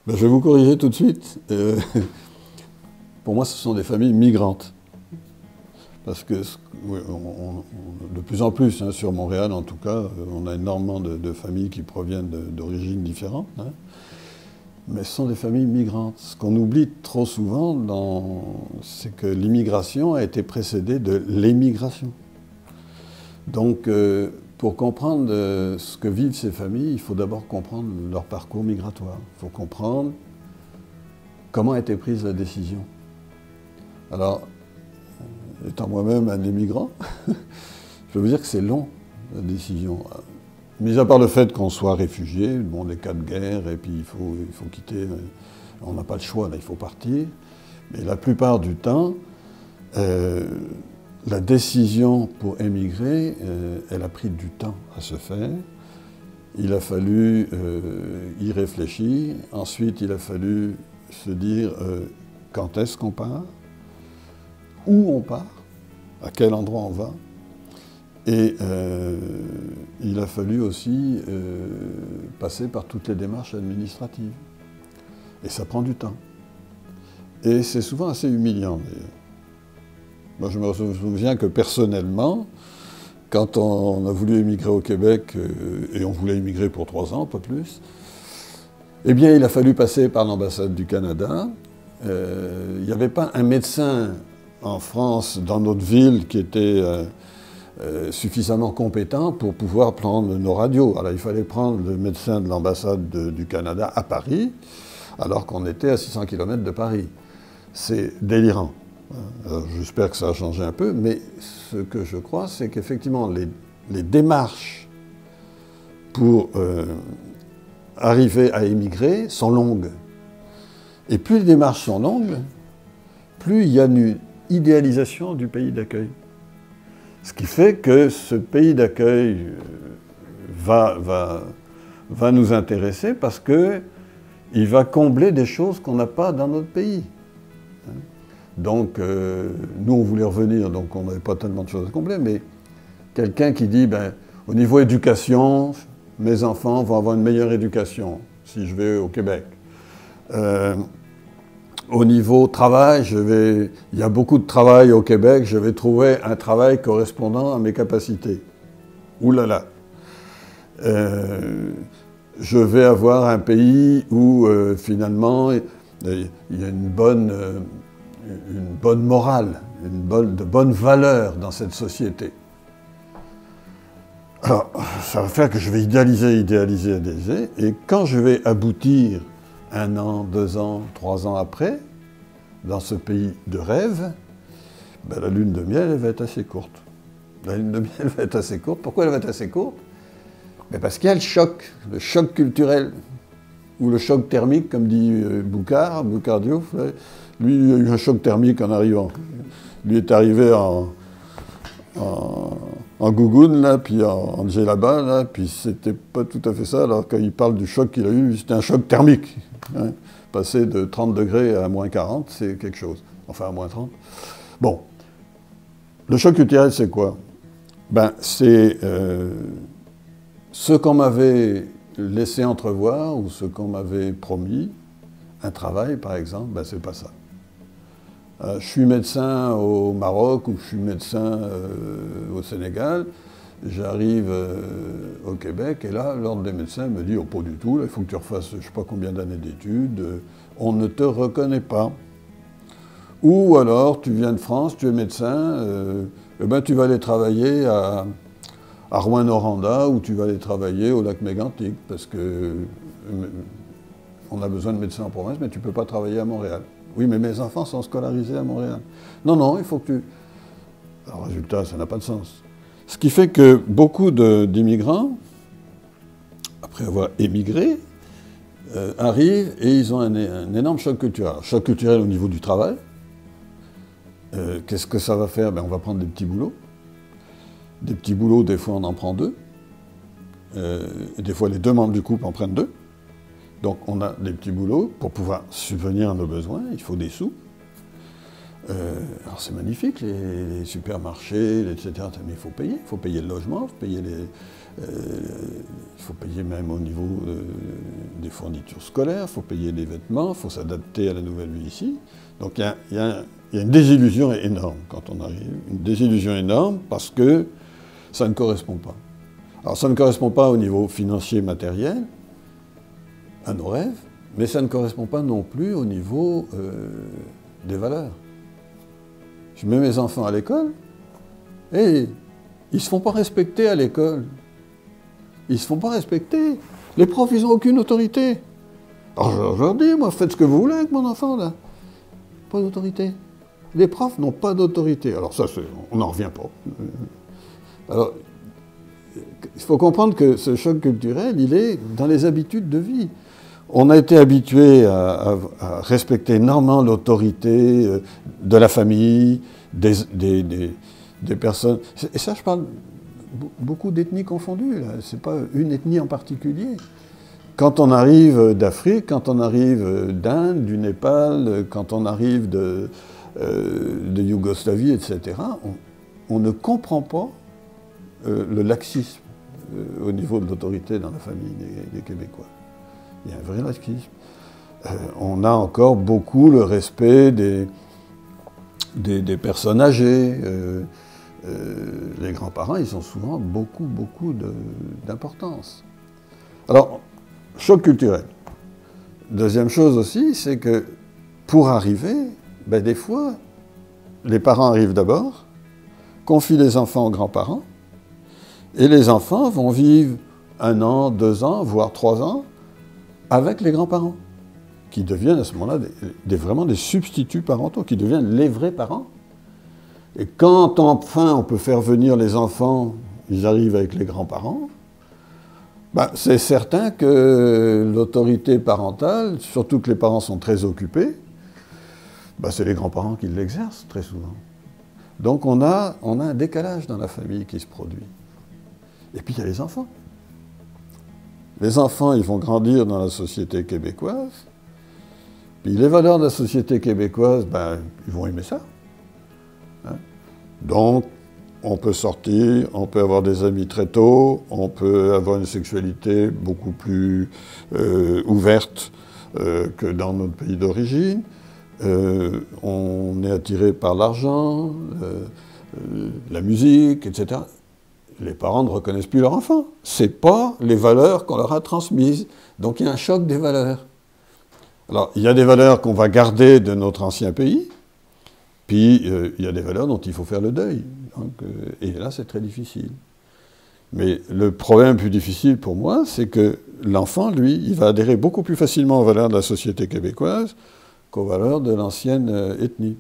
Ben, je vais vous corriger tout de suite. Pour moi, ce sont des familles migrantes. Parce que oui, de plus en plus, hein, sur Montréal en tout cas, on a énormément de familles qui proviennent d'origines différentes. Hein, mais ce sont des familles migrantes. Ce qu'on oublie trop souvent, c'est que l'immigration a été précédée de l'émigration. Donc, pour comprendre ce que vivent ces familles, il faut d'abord comprendre leur parcours migratoire. Il faut comprendre comment a été prise la décision. Alors, étant moi-même un immigrant, je veux vous dire que c'est long, la décision. Mis à part le fait qu'on soit réfugié, bon, des cas de guerre, et puis il faut quitter, on n'a pas le choix, là, il faut partir. Mais la plupart du temps, la décision pour émigrer, elle a pris du temps à se faire. Il a fallu y réfléchir. Ensuite, il a fallu se dire quand est-ce qu'on part, où on part, à quel endroit on va. Et il a fallu aussi passer par toutes les démarches administratives. Et ça prend du temps. Et c'est souvent assez humiliant, d'ailleurs. Moi, je me souviens que personnellement, quand on a voulu émigrer au Québec, et on voulait émigrer pour 3 ans, pas plus, eh bien, il a fallu passer par l'ambassade du Canada. Il n'y avait pas un médecin en France, dans notre ville, qui était suffisamment compétent pour pouvoir prendre nos radios. Alors, il fallait prendre le médecin de l'ambassade du Canada à Paris, alors qu'on était à 600 km de Paris. C'est délirant. J'espère que ça a changé un peu, mais ce que je crois, c'est qu'effectivement, les démarches pour arriver à émigrer sont longues. Et plus les démarches sont longues, plus il y a une idéalisation du pays d'accueil. Ce qui fait que ce pays d'accueil va nous intéresser parce qu'il va combler des choses qu'on n'a pas dans notre pays. Donc, nous, on voulait revenir, donc on n'avait pas tellement de choses à combler, mais quelqu'un qui dit, ben, au niveau éducation, mes enfants vont avoir une meilleure éducation si je vais au Québec. Au niveau travail, il y a beaucoup de travail au Québec, je vais trouver un travail correspondant à mes capacités. Ouh là là. Je vais avoir un pays où, finalement, il y a une bonne morale, de bonnes valeurs dans cette société. Alors, ça va faire que je vais idéaliser, et quand je vais aboutir 1 an, 2 ans, 3 ans après, dans ce pays de rêve, ben, la lune de miel, elle va être assez courte. La lune de miel va être assez courte. Pourquoi elle va être assez courte? Ben parce qu'il y a le choc culturel, ou le choc thermique, comme dit Boucard Diouf. Lui, il a eu un choc thermique en arrivant. Lui est arrivé en gougoune, là, puis en djellaba, là, puis c'était pas tout à fait ça. Alors quand il parle du choc qu'il a eu, c'était un choc thermique. Hein. Passer de 30 degrés à moins 40, c'est quelque chose. Enfin, à moins 30. Bon. Le choc culturel, c'est quoi? Ben, c'est ce qu'on m'avait laissé entrevoir ou ce qu'on m'avait promis. Un travail, par exemple, ben, c'est pas ça. Je suis médecin au Maroc ou je suis médecin au Sénégal, j'arrive au Québec et là, l'ordre des médecins me dit « Oh, pas du tout, là, il faut que tu refasses je ne sais pas combien d'années d'études, on ne te reconnaît pas. » Ou alors, tu viens de France, tu es médecin, eh ben, tu vas aller travailler à Rouyn-Noranda ou tu vas aller travailler au lac Mégantic parce que on a besoin de médecins en province, mais tu ne peux pas travailler à Montréal. Oui, mais mes enfants sont scolarisés à Montréal. Non, non, il faut que tu... Alors, résultat, ça n'a pas de sens. Ce qui fait que beaucoup d'immigrants, après avoir émigré, arrivent et ils ont un énorme choc culturel. Choc culturel au niveau du travail. Qu'est-ce que ça va faire? Ben, on va prendre des petits boulots. Des petits boulots, des fois, on en prend 2. Et des fois, les 2 membres du couple en prennent 2. Donc, on a des petits boulots pour pouvoir subvenir à nos besoins. Il faut des sous. Alors c'est magnifique, les supermarchés, etc. Mais il faut payer le logement, il faut payer même au niveau des fournitures scolaires, il faut payer les vêtements, il faut s'adapter à la nouvelle vie ici. Donc il y a une désillusion énorme quand on arrive, une désillusion énorme parce que ça ne correspond pas. Alors ça ne correspond pas au niveau financier matériel, à nos rêves, mais ça ne correspond pas non plus au niveau des valeurs. Je mets mes enfants à l'école et ils ne se font pas respecter à l'école. Ils ne se font pas respecter. Les profs, ils n'ont aucune autorité. Alors je leur dis, moi, faites ce que vous voulez avec mon enfant, là. Pas d'autorité. Les profs n'ont pas d'autorité. Alors ça, on n'en revient pas. Alors, il faut comprendre que ce choc culturel, il est dans les habitudes de vie. On a été habitué à respecter énormément l'autorité de la famille, des personnes. Et ça, je parle beaucoup d'ethnies confondues. Ce n'est pas une ethnie en particulier. Quand on arrive d'Afrique, quand on arrive d'Inde, du Népal, quand on arrive de Yougoslavie, etc., on ne comprend pas le laxisme au niveau de l'autorité dans la famille des Québécois. Il y a un vrai laxisme. On a encore beaucoup le respect des personnes âgées. Les grands-parents, ils ont souvent beaucoup d'importance. Alors, choc culturel. Deuxième chose aussi, c'est que pour arriver, ben des fois, les parents arrivent d'abord, confient les enfants aux grands-parents, et les enfants vont vivre 1 an, 2 ans, voire 3 ans, avec les grands-parents, qui deviennent à ce moment-là vraiment des substituts parentaux, qui deviennent les vrais parents. Et quand enfin on peut faire venir les enfants, ils arrivent avec les grands-parents, ben, c'est certain que l'autorité parentale, surtout que les parents sont très occupés, ben, c'est les grands-parents qui l'exercent très souvent. Donc on a un décalage dans la famille qui se produit. Et puis il y a les enfants. Les enfants, ils vont grandir dans la société québécoise, puis les valeurs de la société québécoise, ben, ils vont aimer ça. Hein? Donc, on peut sortir, on peut avoir des amis très tôt, on peut avoir une sexualité beaucoup plus ouverte que dans notre pays d'origine. On est attiré par l'argent, la musique, etc. Les parents ne reconnaissent plus leur enfant. Ce n'est pas les valeurs qu'on leur a transmises. Donc il y a un choc des valeurs. Alors, il y a des valeurs qu'on va garder de notre ancien pays, puis il y a des valeurs dont il faut faire le deuil. Donc, et là, c'est très difficile. Mais le problème plus difficile pour moi, c'est que l'enfant, lui, il va adhérer beaucoup plus facilement aux valeurs de la société québécoise qu'aux valeurs de l'ancienne ethnie.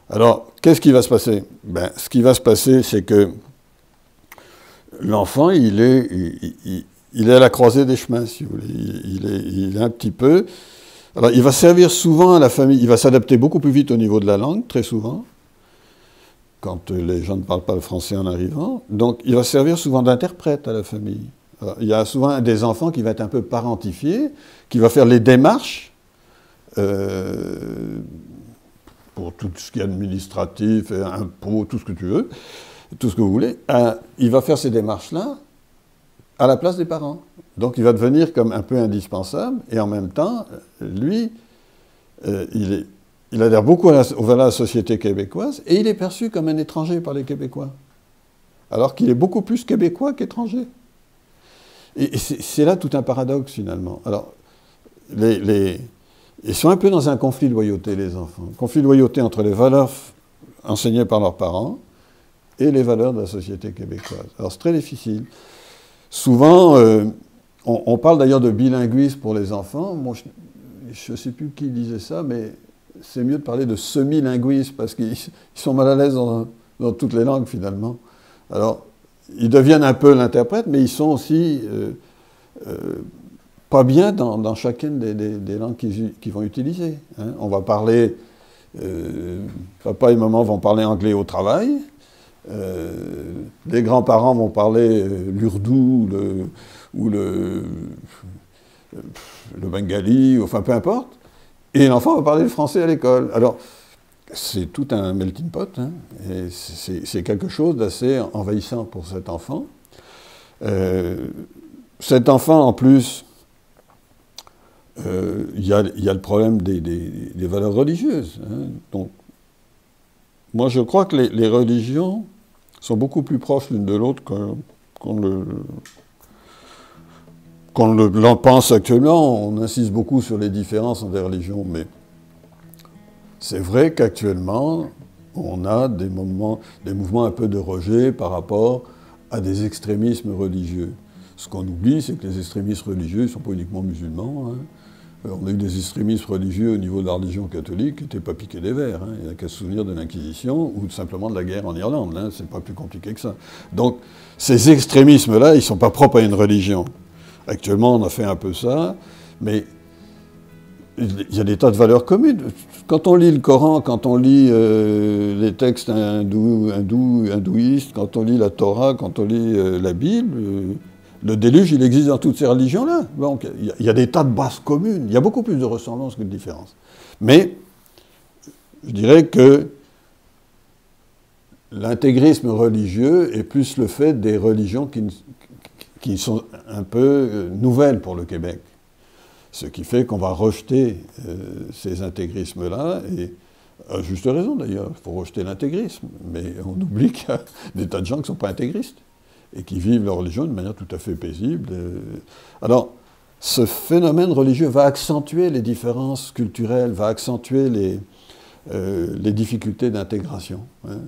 Alors, qu'est-ce qui va se passer? Ben, ce qui va se passer, c'est que l'enfant, il est à la croisée des chemins, si vous voulez. Il est un petit peu... Alors, il va servir souvent à la famille, il va s'adapter beaucoup plus vite au niveau de la langue, très souvent, quand les gens ne parlent pas le français en arrivant. Donc, il va servir souvent d'interprète à la famille. Alors, il y a souvent un des enfants qui va être un peu parentifié, qui va faire les démarches pour tout ce qui est administratif, impôts, tout ce que tu veux, tout ce que vous voulez. Il va faire ces démarches-là à la place des parents. Donc il va devenir comme un peu indispensable, et en même temps, lui, il adhère beaucoup aux valeurs de la société québécoise, et il est perçu comme un étranger par les Québécois, alors qu'il est beaucoup plus québécois qu'étranger. Et c'est là tout un paradoxe, finalement. Alors, ils sont un peu dans un conflit de loyauté, les enfants. Conflit de loyauté entre les valeurs enseignées par leurs parents et les valeurs de la société québécoise. Alors c'est très difficile. Souvent, on parle d'ailleurs de bilinguisme pour les enfants. Moi, je ne sais plus qui disait ça, mais c'est mieux de parler de semi-linguisme, parce qu'ils sont mal à l'aise dans toutes les langues, finalement. Alors, ils deviennent un peu l'interprète, mais ils sont aussi pas bien dans chacune des langues qu'ils vont utiliser. Hein. On va parler... papa et maman vont parler anglais au travail. Les grands-parents vont parler l'ourdou ou le bengali, enfin peu importe, et l'enfant va parler le français à l'école. Alors, c'est tout un melting pot, hein, et c'est quelque chose d'assez envahissant pour cet enfant. Cet enfant, en plus, il y a le problème des valeurs religieuses. Hein. Donc, moi, je crois que les religions sont beaucoup plus proches l'une de l'autre qu'on l'en pense actuellement. On insiste beaucoup sur les différences entre les religions, mais c'est vrai qu'actuellement, on a des mouvements un peu de rejet par rapport à des extrémismes religieux. Ce qu'on oublie, c'est que les extrémistes religieux ne sont pas uniquement musulmans. Hein. On a eu des extrémistes religieux au niveau de la religion catholique qui n'étaient pas piqués des vers. Hein. Il n'y a qu'à se souvenir de l'Inquisition ou simplement de la guerre en Irlande. Hein. C'est pas plus compliqué que ça. Donc, ces extrémismes-là, ils ne sont pas propres à une religion. Actuellement, on a fait un peu ça, mais il y a des tas de valeurs communes. Quand on lit le Coran, quand on lit les textes hindouistes, quand on lit la Torah, quand on lit la Bible, le déluge, il existe dans toutes ces religions-là. Donc, il y a des tas de bases communes. Il y a beaucoup plus de ressemblances que de différences. Mais, je dirais que l'intégrisme religieux est plus le fait des religions qui sont un peu nouvelles pour le Québec. Ce qui fait qu'on va rejeter ces intégrismes-là, et à juste raison d'ailleurs, il faut rejeter l'intégrisme, mais on oublie qu'il y a des tas de gens qui ne sont pas intégristes, et qui vivent leur religion de manière tout à fait paisible. Alors, ce phénomène religieux va accentuer les différences culturelles, va accentuer les difficultés d'intégration. Hein.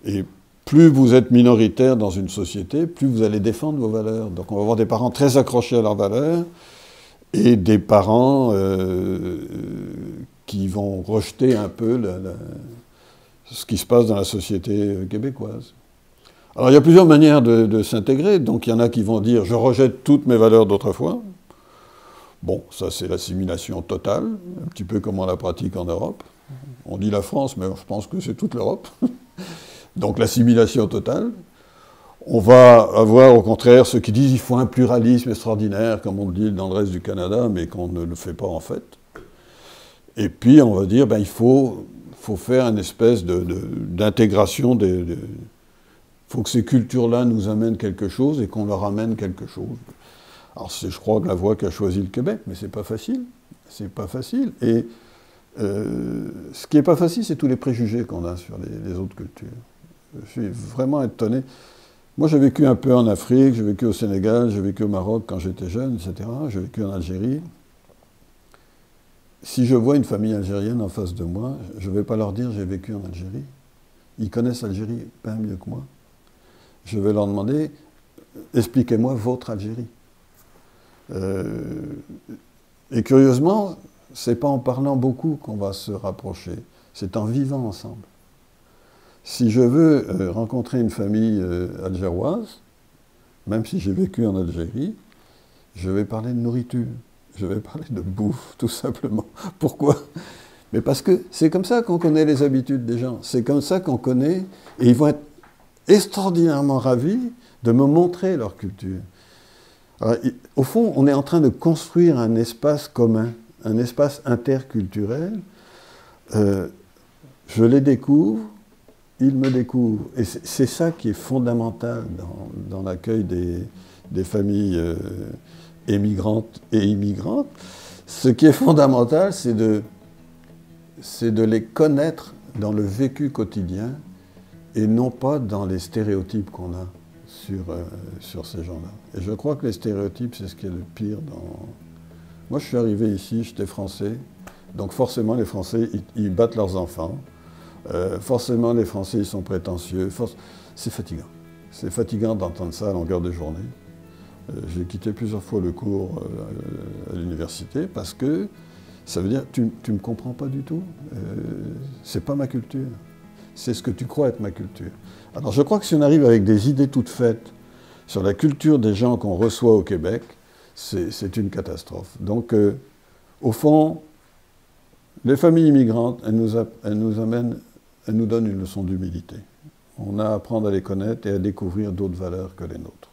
Et plus vous êtes minoritaire dans une société, plus vous allez défendre vos valeurs. Donc on va avoir des parents très accrochés à leurs valeurs et des parents qui vont rejeter un peu ce qui se passe dans la société québécoise. Alors il y a plusieurs manières de s'intégrer. Donc il y en a qui vont dire « je rejette toutes mes valeurs d'autrefois ». Bon, ça c'est l'assimilation totale, un petit peu comme on la pratique en Europe. On dit la France, mais je pense que c'est toute l'Europe. Donc l'assimilation totale. On va avoir au contraire ceux qui disent qu'il faut un pluralisme extraordinaire, comme on le dit dans le reste du Canada, mais qu'on ne le fait pas en fait. Et puis on va dire il faut faire une espèce d'intégration. Il faut que ces cultures-là nous amènent quelque chose et qu'on leur amène quelque chose. Alors c'est, je crois, que la voie qu'a choisi le Québec, mais c'est pas facile. C'est pas facile. Et ce qui n'est pas facile, c'est tous les préjugés qu'on a sur les autres cultures. Je suis vraiment étonné. Moi, j'ai vécu un peu en Afrique, j'ai vécu au Sénégal, j'ai vécu au Maroc quand j'étais jeune, etc. J'ai vécu en Algérie. Si je vois une famille algérienne en face de moi, je ne vais pas leur dire « j'ai vécu en Algérie ». Ils connaissent l'Algérie bien mieux que moi. Je vais leur demander « expliquez-moi votre Algérie ». Et curieusement, ce n'est pas en parlant beaucoup qu'on va se rapprocher, c'est en vivant ensemble. Si je veux rencontrer une famille algéroise, même si j'ai vécu en Algérie, je vais parler de nourriture, je vais parler de bouffe, tout simplement. Pourquoi? Mais parce que c'est comme ça qu'on connaît les habitudes des gens, c'est comme ça qu'on connaît, et ils vont être extraordinairement ravis de me montrer leur culture. Alors, au fond, on est en train de construire un espace commun, un espace interculturel. Je les découvre, ils me découvrent. Et c'est ça qui est fondamental dans l'accueil des familles émigrantes et immigrantes. Ce qui est fondamental, c'est de les connaître dans le vécu quotidien et non pas dans les stéréotypes qu'on a sur ces gens-là. Et je crois que les stéréotypes, c'est ce qui est le pire dans... Moi, je suis arrivé ici, j'étais français, donc forcément, les Français, ils battent leurs enfants. Forcément, les Français, ils sont prétentieux. C'est fatigant. C'est fatigant d'entendre ça à longueur de journée. J'ai quitté plusieurs fois le cours à l'université parce que ça veut dire tu ne me comprends pas du tout. C'est pas ma culture. C'est ce que tu crois être ma culture. Alors je crois que si on arrive avec des idées toutes faites sur la culture des gens qu'on reçoit au Québec, c'est une catastrophe. Donc, au fond, les familles immigrantes, elles nous donnent une leçon d'humilité. On a à apprendre à les connaître et à découvrir d'autres valeurs que les nôtres.